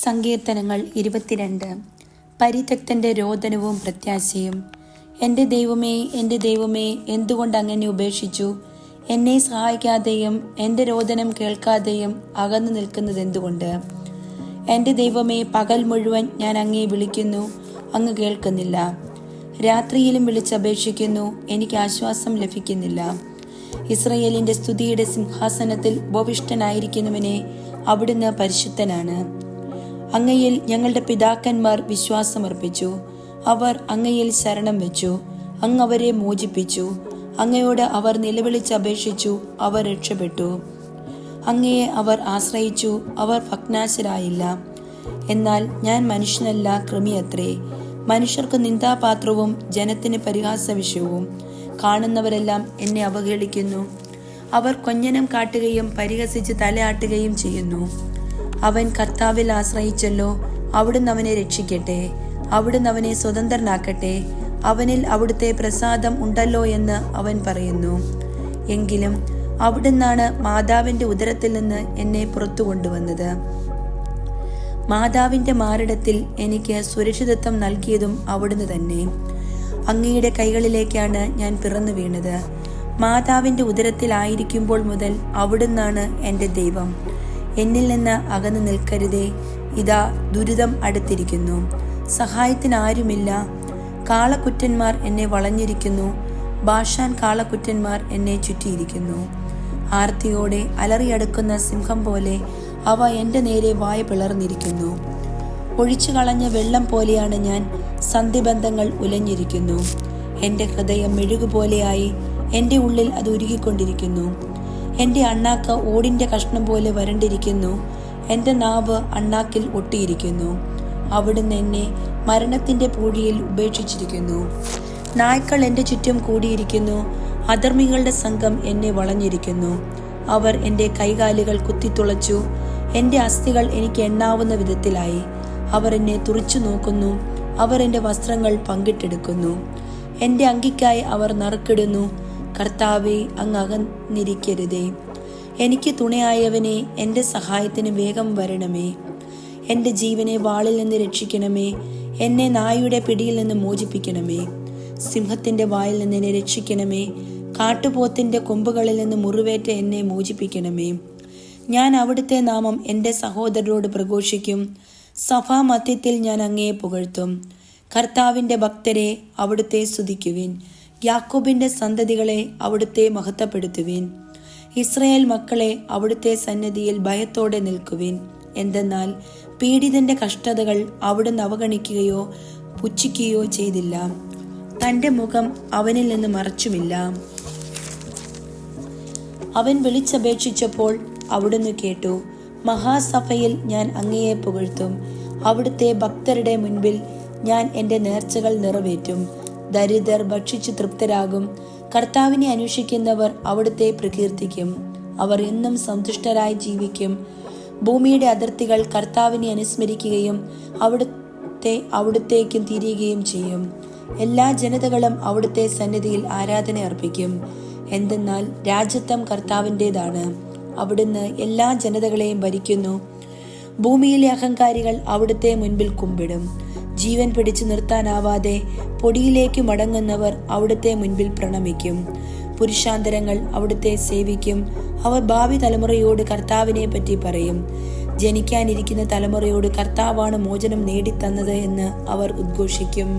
സങ്കീർത്തനങ്ങൾ 22. പരിത്യക്തന്റെ രോദനവും പ്രത്യാശയും. എൻ്റെ ദൈവമേ, എന്തുകൊണ്ട് അങ്ങനെ ഉപേക്ഷിച്ചു? എന്നെ സഹായിക്കാതെയും എൻ്റെ രോദനം കേൾക്കാതെയും അകന്നു നിൽക്കുന്നത് എന്തുകൊണ്ട്? എൻ്റെ ദൈവമേ, പകൽ മുഴുവൻ ഞാൻ അങ്ങയെ വിളിക്കുന്നു, അങ്ങ് കേൾക്കുന്നില്ല. രാത്രിയിലും വിളിച്ചപേക്ഷിക്കുന്നു, എനിക്ക് ആശ്വാസം ലഭിക്കുന്നില്ല. ഇസ്രയേലിൻ്റെ സ്തുതിയുടെ സിംഹാസനത്തിൽ ഉപവിഷ്ടനായിരിക്കുന്നവനെ, അവിടുന്ന് പരിശുദ്ധനാണ്. അങ്ങയിൽ ഞങ്ങളുടെ പിതാക്കന്മാർ വിശ്വാസമർപ്പിച്ചു. അവർ അങ്ങയിൽ ശരണം വെച്ചു. അങ്ങ് അവരെ മോചിപ്പിച്ചു. അങ്ങയോട് അവർ നിലവിളിച്ചപേക്ഷിച്ചു. അവർ രക്ഷപ്പെട്ടു. അങ്ങയെ അവർ ആശ്രയിച്ചു. അവർ ഭഗ്നാശരായില്ല. എന്നാൽ ഞാൻ മനുഷ്യനല്ല, കൃമിയത്രേ. മനുഷ്യർക്ക് നിന്ദാപാത്രവും ജനത്തിന് പരിഹാസ വിഷയവും. കാണുന്നവരെല്ലാം എന്നെ അവഹേളിക്കുന്നു. അവർ കൊഞ്ഞനം കാട്ടുകയും പരിഹസിച്ച് തലയാട്ടുകയും ചെയ്യുന്നു. അവൻ കർത്താവിൽ ആശ്രയിച്ചല്ലോ, അവിടുന്ന് അവനെ രക്ഷിക്കട്ടെ. അവിടുന്ന് അവനെ സ്വതന്ത്രനാക്കട്ടെ. അവനിൽ അവിടുത്തെ പ്രസാദം ഉണ്ടല്ലോ എന്ന് അവൻ പറയുന്നു. എങ്കിലും അവിടുന്നാണ് മാതാവിൻ്റെ ഉദരത്തിൽ നിന്ന് എന്നെ പുറത്തു കൊണ്ടുവന്നത്. മാതാവിൻ്റെ മാറിടത്തിൽ എനിക്ക് സുരക്ഷിതത്വം നൽകിയതും അവിടുന്ന് തന്നെ. അങ്ങയുടെ കൈകളിലേക്കാണ് ഞാൻ പിറന്നു വീണത്. മാതാവിൻ്റെ ഉദരത്തിലായിരിക്കുമ്പോൾ മുതൽ അവിടുന്നാണ് എൻ്റെ ദൈവം. എന്നിൽ നിന്ന് അകന്നു നിൽക്കരുതേ. ഇതാ ദുരിതം അടുത്തിരിക്കുന്നു, സഹായത്തിനാരുമില്ല. കാളക്കുറ്റന്മാർ എന്നെ വളഞ്ഞിരിക്കുന്നു. ബാഷാൻ കാളക്കുറ്റന്മാർ എന്നെ ചുറ്റിയിരിക്കുന്നു. ആർത്തിയോടെ അലറിയടുക്കുന്ന സിംഹം പോലെ അവ എൻ്റെ നേരെ വായ പിളർന്നിരിക്കുന്നു. ഒഴിച്ചു കളഞ്ഞ വെള്ളം പോലെയാണ് ഞാൻ. സന്ധിബന്ധങ്ങൾ ഉലഞ്ഞിരിക്കുന്നു. എൻ്റെ ഹൃദയം മെഴുകുപോലെയായി. എൻ്റെ ഉള്ളിൽ അത് ഉരുകിക്കൊണ്ടിരിക്കുന്നു. എൻ്റെ അണ്ണാക്ക് ഓടിൻ്റെ കഷ്ണം പോലെ വരണ്ടിരിക്കുന്നു. എൻ്റെ നാവ് അണ്ണാക്കിൽ ഒട്ടിയിരിക്കുന്നു. അവിടുന്ന് എന്നെ മരണത്തിൻ്റെ പൂഴിയിൽ ഉപേക്ഷിച്ചിരിക്കുന്നു. നായ്ക്കൾ എൻ്റെ ചുറ്റും കൂടിയിരിക്കുന്നു. അധർമ്മികളുടെ സംഘം എന്നെ വളഞ്ഞിരിക്കുന്നു. അവർ എൻ്റെ കൈകാലുകൾ കുത്തിത്തുളച്ചു. എൻ്റെ അസ്ഥികൾ എനിക്ക് എണ്ണാവുന്ന വിധത്തിലായി. അവർ എന്നെ തുറിച്ചു നോക്കുന്നു. അവർ എൻ്റെ വസ്ത്രങ്ങൾ പങ്കിട്ടെടുക്കുന്നു. എൻ്റെ അങ്കിക്കായി അവർ നറുക്കിടുന്നു. കർത്താവേ, അങ്ങ് അകന്നിരിക്കരുതേ. എനിക്ക് തുണയായവനെ, എൻ്റെ സഹായത്തിന് വേഗം വരണമേ. എൻ്റെ ജീവനെ വാളിൽ നിന്ന് രക്ഷിക്കണമേ. എന്നെ നായുടെ പിടിയിൽ നിന്ന് മോചിപ്പിക്കണമേ. സിംഹത്തിൻ്റെ വായിൽ നിന്ന് എന്നെ രക്ഷിക്കണമേ. കാട്ടുപോത്തിൻ്റെ കൊമ്പുകളിൽ നിന്ന് മുറിവേറ്റ എന്നെ മോചിപ്പിക്കണമേ. ഞാൻ അവിടുത്തെ നാമം എൻ്റെ സഹോദരരോട് പ്രഘോഷിക്കും. സഭാമധ്യത്തിൽ ഞാൻ അങ്ങയെ പുകഴ്ത്തും. കർത്താവിൻ്റെ ഭക്തരെ, അവിടുത്തെ സ്തുതിക്കുവിൻ. യാക്കോബിൻ്റെ സന്തതികളെ, അവിടുത്തെ മഹത്വപ്പെടുത്തുവിൻ. ഇസ്രായേൽ മക്കളെ, അവിടുത്തെ സന്നിധിയിൽ ഭയത്തോടെ നിൽക്കുവിൻ. എന്തെന്നാൽ പീഡിതന്റെ കഷ്ടതകൾ അവിടുന്ന് അവഗണിക്കുകയോ പുച്ഛിക്കുകയോ ചെയ്തില്ല. തൻ്റെ മുഖം അവനിൽ നിന്ന് മറച്ചുമില്ല. അവൻ വിളിച്ചപേക്ഷിച്ചപ്പോൾ അവിടുന്ന് കേട്ടു. മഹാസഭയിൽ ഞാൻ അങ്ങയെ പുകഴ്ത്തും. അവിടുത്തെ ഭക്തരുടെ മുൻപിൽ ഞാൻ എൻ്റെ നേർച്ചകൾ നിറവേറ്റും. ദരിദ്രർ ഭക്ഷിച്ചു തൃപ്തരാകും. കർത്താവിനെ അന്വേഷിക്കുന്നവർ അവിടുത്തെ പ്രകീർത്തിക്കും. അവർ എന്നും സന്തുഷ്ടരായി ജീവിക്കും. ഭൂമിയുടെ അതിർത്തികൾ കർത്താവിനെ അനുസ്മരിക്കുകയും അവിടുത്തേക്കും തിരിയുകയും ചെയ്യും. എല്ലാ ജനതകളും അവിടുത്തെ സന്നിധിയിൽ ആരാധന അർപ്പിക്കും. എന്തെന്നാൽ രാജ്യത്വം കർത്താവിൻ്റെതാണ്. അവിടുന്ന് എല്ലാ ജനതകളെയും ഭരിക്കുന്നു. ഭൂമിയിലെ അഹങ്കാരികൾ അവിടുത്തെ മുൻപിൽ കുമ്പിടും. ജീവൻ പിടിച്ചു നിർത്താനാവാതെ പൊടിയിലേക്ക് മടങ്ങുന്നവർ അവിടുത്തെ മുൻപിൽ പ്രണമിക്കും. പുരുഷാന്തരങ്ങൾ അവിടുത്തെ സേവിക്കും. അവർ ഭാവി തലമുറയോട് കർത്താവിനെ പറ്റി പറയും. ജനിക്കാനിരിക്കുന്ന തലമുറയോട് കർത്താവാണ് മോചനം നേടിത്തന്നത് എന്ന് അവർ ഉദ്ഘോഷിക്കും.